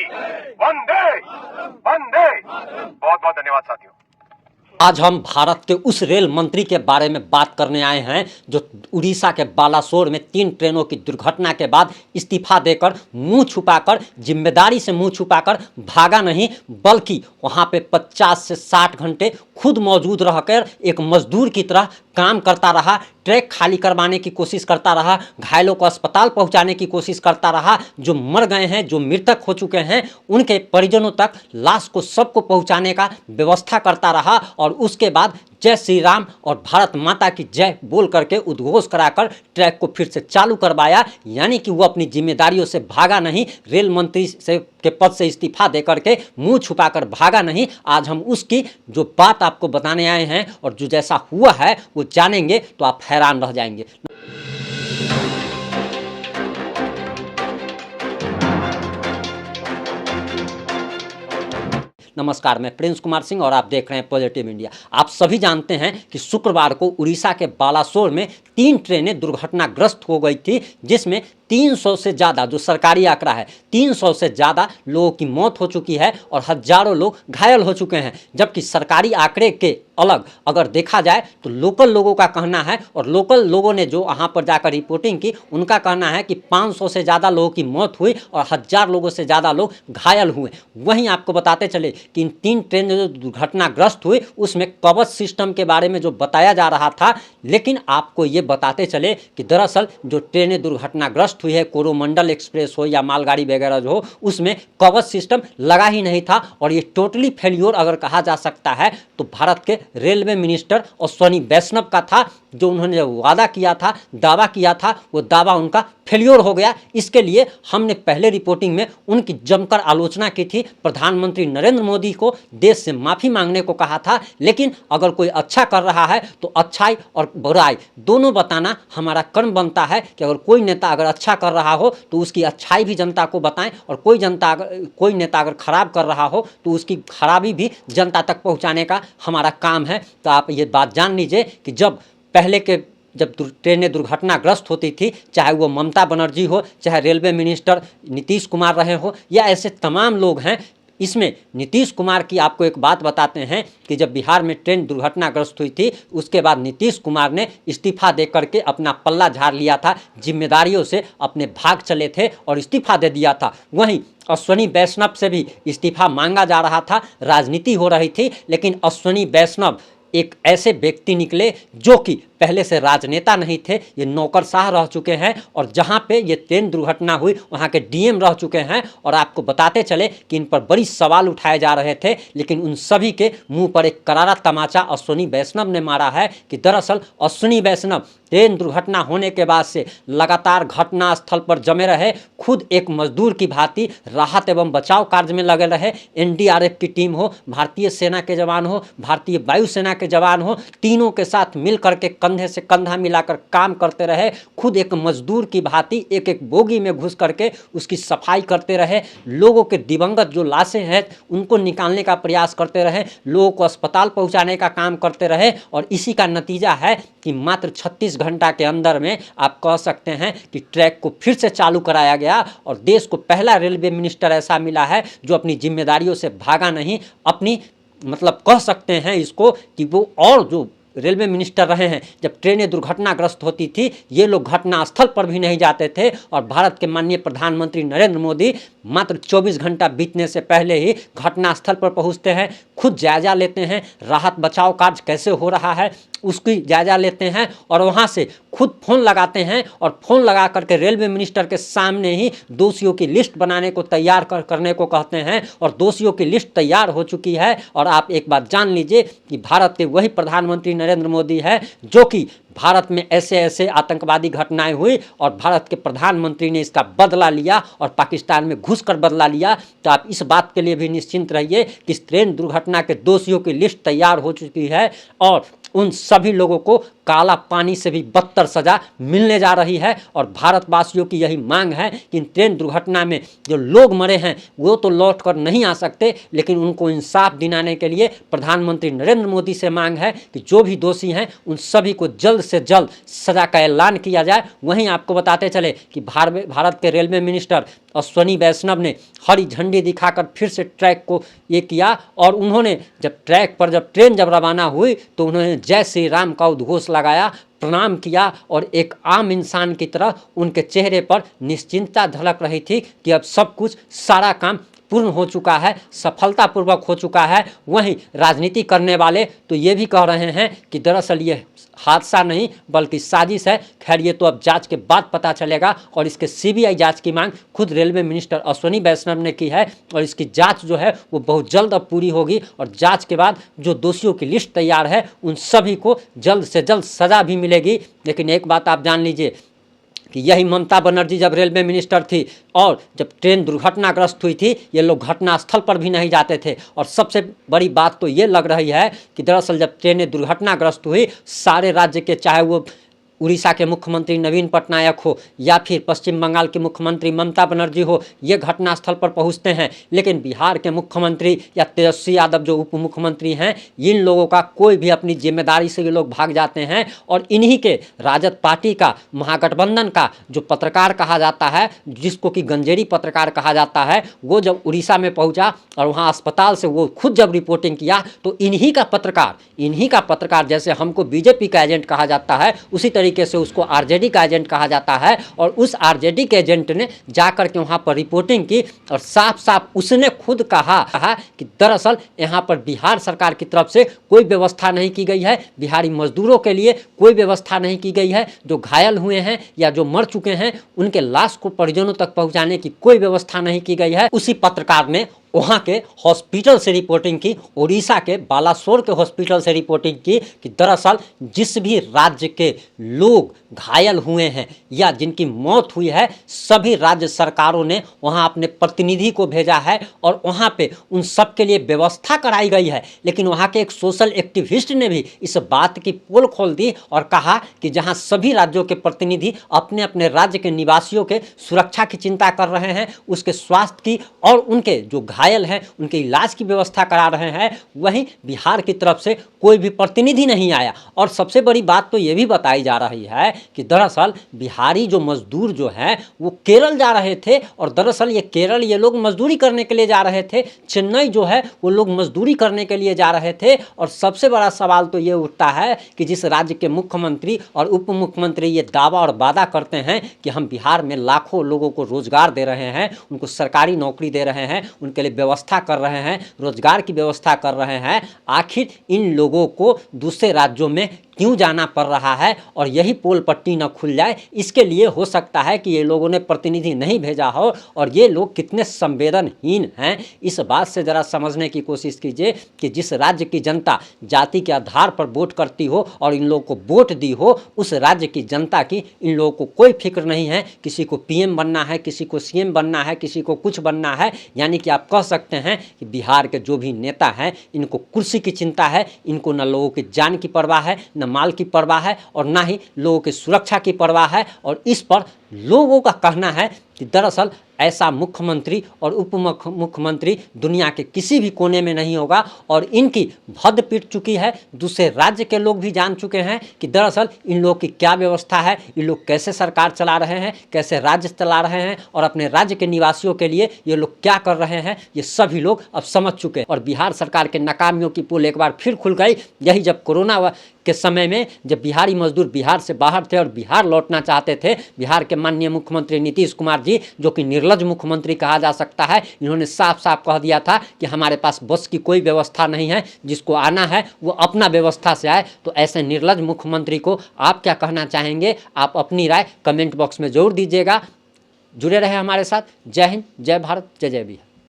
वंदे वंदे। बहुत बहुत धन्यवाद साथियों। आज हम भारत के उस रेल मंत्री के बारे में बात करने आए हैं जो उड़ीसा के बालासोर में 3 ट्रेनों की दुर्घटना के बाद इस्तीफा देकर मुंह छुपाकर, जिम्मेदारी से मुंह छुपाकर भागा नहीं, बल्कि वहां पे 50 से 60 घंटे खुद मौजूद रहकर एक मजदूर की तरह काम करता रहा, ट्रैक खाली करवाने की कोशिश करता रहा, घायलों को अस्पताल पहुंचाने की कोशिश करता रहा, जो मर गए हैं, जो मृतक हो चुके हैं, उनके परिजनों तक लाश को सबको पहुंचाने का व्यवस्था करता रहा। और उसके बाद जय श्री राम और भारत माता की जय बोल करके उद्घोष कराकर ट्रैक को फिर से चालू करवाया। यानी कि वो अपनी जिम्मेदारियों से भागा नहीं, रेल मंत्री से के पद से इस्तीफा देकर के मुंह छुपाकर भागा नहीं। आज हम उसकी जो बात आपको बताने आए हैं और जो जैसा हुआ है वो जानेंगे तो आप हैरान रह जाएंगे। नमस्कार, मैं प्रिंस कुमार सिंह और आप देख रहे हैं पॉजिटिव इंडिया। आप सभी जानते हैं कि शुक्रवार को उड़ीसा के बालासोर में 3 ट्रेनें दुर्घटनाग्रस्त हो गई थी, जिसमें 300 से ज़्यादा, जो सरकारी आंकड़ा है, 300 से ज़्यादा लोगों की मौत हो चुकी है और हजारों लोग घायल हो चुके हैं। जबकि सरकारी आंकड़े के अलग अगर देखा जाए तो लोकल लोगों का कहना है, और लोकल लोगों ने जो वहाँ पर जाकर रिपोर्टिंग की उनका कहना है कि 500 से ज़्यादा लोगों की मौत हुई और 1000 लोगों से ज़्यादा लोग घायल हुए। वहीं आपको बताते चले कि इन 3 ट्रेन जो दुर्घटनाग्रस्त हुई उसमें कवच सिस्टम के बारे में जो बताया जा रहा था, लेकिन आपको ये बताते चले कि दरअसल जो ट्रेनें दुर्घटनाग्रस्त हुई है, कोरोमंडल एक्सप्रेस हो या मालगाड़ी वगैरह जो हो, उसमें कवच सिस्टम लगा ही नहीं था। और ये टोटली फेल्योर अगर कहा जा सकता है तो भारत के रेलवे मिनिस्टर अश्विनी वैष्णव का था। जो उन्होंने जो वादा किया था, दावा किया था, वो दावा उनका फेल्योर हो गया। इसके लिए हमने पहले रिपोर्टिंग में उनकी जमकर आलोचना की थी, प्रधानमंत्री नरेंद्र मोदी को देश से माफ़ी मांगने को कहा था। लेकिन अगर कोई अच्छा कर रहा है तो अच्छाई और बुराई दोनों बताना हमारा कर्म बनता है कि अगर कोई नेता अगर अच्छा कर रहा हो तो उसकी अच्छाई भी जनता को बताएं, और कोई नेता अगर खराब कर रहा हो तो उसकी खराबी भी जनता तक पहुंचाने का हमारा काम है। तो आप ये बात जान लीजिए कि जब ट्रेनें दुर्घटनाग्रस्त होती थी, चाहे वो ममता बनर्जी हो, चाहे रेलवे मिनिस्टर नीतीश कुमार रहे हो, या ऐसे तमाम लोग हैं। इसमें नीतीश कुमार की आपको एक बात बताते हैं कि जब बिहार में ट्रेन दुर्घटनाग्रस्त हुई थी उसके बाद नीतीश कुमार ने इस्तीफा दे करके अपना पल्ला झाड़ लिया था, जिम्मेदारियों से अपने भाग चले थे और इस्तीफा दे दिया था। वहीं अश्विनी वैष्णव से भी इस्तीफा मांगा जा रहा था, राजनीति हो रही थी, लेकिन अश्विनी वैष्णव एक ऐसे व्यक्ति निकले जो कि पहले से राजनेता नहीं थे, ये नौकरशाह रह चुके हैं और जहाँ पे ये ट्रेन दुर्घटना हुई वहाँ के डीएम रह चुके हैं। और आपको बताते चले कि इन पर बड़ी सवाल उठाए जा रहे थे, लेकिन उन सभी के मुंह पर एक करारा तमाचा अश्विनी वैष्णव ने मारा है कि दरअसल अश्विनी वैष्णव ट्रेन दुर्घटना होने के बाद से लगातार घटना स्थल पर जमे रहे, खुद एक मजदूर की भांति राहत एवं बचाव कार्य में लगे रहे। एनडीआरएफ की टीम हो, भारतीय सेना के जवान हो, भारतीय वायुसेना के जवान हो, तीनों के साथ मिल करके कंधे से कंधा मिलाकर काम करते रहे। खुद एक मजदूर की भांति एक एक बोगी में घुस करके उसकी सफाई करते रहे, लोगों के दिवंगत जो लाशें हैं उनको निकालने का प्रयास करते रहे, लोगों को अस्पताल पहुंचाने का काम करते रहे। और इसी का नतीजा है कि मात्र 36 घंटा के अंदर में आप कह सकते हैं कि ट्रैक को फिर से चालू कराया गया और देश को पहला रेलवे मिनिस्टर ऐसा मिला है जो अपनी जिम्मेदारियों से भागा नहीं, अपनी मतलब कह सकते हैं इसको कि वो और जो रेलवे मिनिस्टर रहे हैं जब ट्रेनें दुर्घटनाग्रस्त होती थी ये लोग घटनास्थल पर भी नहीं जाते थे। और भारत के माननीय प्रधानमंत्री नरेंद्र मोदी मात्र 24 घंटा बीतने से पहले ही घटनास्थल पर पहुंचते हैं, खुद जायजा लेते हैं, राहत बचाव कार्य कैसे हो रहा है उसकी जायजा लेते हैं और वहां से खुद फ़ोन लगाते हैं और फ़ोन लगा करके रेलवे मिनिस्टर के सामने ही दोषियों की लिस्ट बनाने को तैयार करने को कहते हैं। और दोषियों की लिस्ट तैयार हो चुकी है। और आप एक बात जान लीजिए कि भारत के वही प्रधानमंत्री नरेंद्र मोदी है जो कि भारत में ऐसे ऐसे आतंकवादी घटनाएं हुई और भारत के प्रधानमंत्री ने इसका बदला लिया और पाकिस्तान में घुसकर बदला लिया। तो आप इस बात के लिए भी निश्चिंत रहिए कि इस ट्रेन दुर्घटना के दोषियों की लिस्ट तैयार हो चुकी है और उन सभी लोगों को काला पानी से भी बदतर सजा मिलने जा रही है। और भारतवासियों की यही मांग है कि इन ट्रेन दुर्घटना में जो लोग मरे हैं वो तो लौट कर नहीं आ सकते, लेकिन उनको इंसाफ दिलाने के लिए प्रधानमंत्री नरेंद्र मोदी से मांग है कि जो भी दोषी हैं उन सभी को जल्द से जल्द सजा का ऐलान किया जाए। वहीं आपको बताते चले कि भारत के रेलवे मिनिस्टर अश्विनी वैष्णव ने हरी झंडी दिखाकर फिर से ट्रैक को ये किया, और उन्होंने जब ट्रैक पर जब ट्रेन रवाना हुई तो उन्होंने जय श्री राम का उद्घोष लगाया, प्रणाम किया, और एक आम इंसान की तरह उनके चेहरे पर निश्चिंतता झलक रही थी कि अब सब कुछ सारा काम पूर्ण हो चुका है, सफलतापूर्वक हो चुका है। वहीं राजनीति करने वाले तो ये भी कह रहे हैं कि दरअसल ये हादसा नहीं बल्कि साजिश है। खैर ये तो अब जांच के बाद पता चलेगा, और इसके सीबीआई जांच की मांग खुद रेलवे मिनिस्टर अश्विनी वैष्णव ने की है, और इसकी जांच जो है वो बहुत जल्द अब पूरी होगी, और जांच के बाद जो दोषियों की लिस्ट तैयार है उन सभी को जल्द से जल्द सजा भी मिलेगी। लेकिन एक बात आप जान लीजिए कि यही ममता बनर्जी जब रेलवे मिनिस्टर थी और जब ट्रेन दुर्घटनाग्रस्त हुई थी, ये लोग घटनास्थल पर भी नहीं जाते थे। और सबसे बड़ी बात तो ये लग रही है कि दरअसल जब ट्रेनें दुर्घटनाग्रस्त हुई, सारे राज्य के, चाहे वो उड़ीसा के मुख्यमंत्री नवीन पटनायक हो या फिर पश्चिम बंगाल के मुख्यमंत्री ममता बनर्जी हो, ये घटनास्थल पर पहुंचते हैं। लेकिन बिहार के मुख्यमंत्री या तेजस्वी यादव जो उप मुख्यमंत्री हैं, इन लोगों का कोई भी अपनी जिम्मेदारी से ये लोग भाग जाते हैं। और इन्हीं के राजद पार्टी का, महागठबंधन का जो पत्रकार कहा जाता है, जिसको कि गंजेरी पत्रकार कहा जाता है, वो जब उड़ीसा में पहुँचा और वहाँ अस्पताल से वो खुद जब रिपोर्टिंग किया तो इन्हीं का पत्रकार जैसे हमको बीजेपी का एजेंट कहा जाता है, उसी तरीके से उसको आरजेडी का एजेंट कहा जाता है। और उस आरजेडी के एजेंट ने जाकर के वहां पर रिपोर्टिंग की और साफ साफ उसने खुद कहा कि दरअसल यहां पर बिहार सरकार की तरफ से कोई व्यवस्था नहीं की गई है, बिहारी मजदूरों के लिए कोई व्यवस्था नहीं की गई है, जो घायल हुए हैं या जो मर चुके हैं उनके लाश को परिजनों तक पहुंचाने की कोई व्यवस्था नहीं की गई है। उसी पत्रकार ने वहाँ के हॉस्पिटल से रिपोर्टिंग की, उड़ीसा के बालासोर के हॉस्पिटल से रिपोर्टिंग की कि दरअसल जिस भी राज्य के लोग घायल हुए हैं या जिनकी मौत हुई है, सभी राज्य सरकारों ने वहाँ अपने प्रतिनिधि को भेजा है और वहाँ पे उन सब के लिए व्यवस्था कराई गई है। लेकिन वहाँ के एक सोशल एक्टिविस्ट ने भी इस बात की पोल खोल दी और कहा कि जहाँ सभी राज्यों के प्रतिनिधि अपने अपने राज्य के निवासियों के सुरक्षा की चिंता कर रहे हैं, उसके स्वास्थ्य की और उनके जो घायल हैं उनके इलाज की व्यवस्था करा रहे हैं, वहीं बिहार की तरफ से कोई भी प्रतिनिधि नहीं आया। और सबसे बड़ी बात तो ये भी बताई जा रही है कि दरअसल बिहारी जो मजदूर जो हैं वो केरल जा रहे थे, और दरअसल ये केरल ये लोग मजदूरी करने के लिए जा रहे थे, चेन्नई जो है वो लोग मजदूरी करने के लिए जा रहे थे। और सबसे बड़ा सवाल तो ये उठता है कि जिस राज्य के मुख्यमंत्री और उप मुख्यमंत्री ये दावा और वादा करते हैं कि हम बिहार में लाखों लोगों को रोजगार दे रहे हैं, उनको सरकारी नौकरी दे रहे हैं, उनके लिए व्यवस्था कर रहे हैं, रोजगार की व्यवस्था कर रहे हैं, आखिर इन लोगों को दूसरे राज्यों में क्यों जाना पड़ रहा है? और यही पोल पट्टी न खुल जाए, इसके लिए हो सकता है कि ये लोगों ने प्रतिनिधि नहीं भेजा हो और ये लोग कितने संवेदनहीन हैं, इस बात से ज़रा समझने की कोशिश कीजिए कि जिस राज्य की जनता जाति के आधार पर वोट करती हो और इन लोगों को वोट दी हो, उस राज्य की जनता की इन लोगों को कोई फिक्र नहीं है। किसी को पीएम बनना है, किसी को सीएम बनना है, किसी को कुछ बनना है, यानी कि आप कह सकते हैं कि बिहार के जो भी नेता हैं इनको कुर्सी की चिंता है, इनको न लोगों की जान की परवाह है, न माल की परवाह है और ना ही लोगों की सुरक्षा की परवाह है। और इस पर लोगों का कहना है कि दरअसल ऐसा मुख्यमंत्री और उप मुख्यमंत्री दुनिया के किसी भी कोने में नहीं होगा। और इनकी भद्द पीट चुकी है, दूसरे राज्य के लोग भी जान चुके हैं कि दरअसल इन लोग की क्या व्यवस्था है, इन लोग कैसे सरकार चला रहे हैं, कैसे राज्य चला रहे हैं और अपने राज्य के निवासियों के लिए ये लोग क्या कर रहे हैं, ये सभी लोग अब समझ चुके हैं। और बिहार सरकार के नाकामियों की पोल एक बार फिर खुल गई। यही जब कोरोना के समय में जब बिहारी मजदूर बिहार से बाहर थे और बिहार लौटना चाहते थे, बिहार के माननीय मुख्यमंत्री नीतीश कुमार जी, जो कि निर्लज मुख्यमंत्री कहा जा सकता है, इन्होंने साफ साफ कह दिया था कि हमारे पास बस की कोई व्यवस्था नहीं है, जिसको आना है वो अपना व्यवस्था से आए। तो ऐसे निर्लज मुख्यमंत्री को आप क्या कहना चाहेंगे? आप अपनी राय कमेंट बॉक्स में जरूर दीजिएगा। जुड़े रहे हमारे साथ। जय हिंद, जय भारत, जय जय बिहार।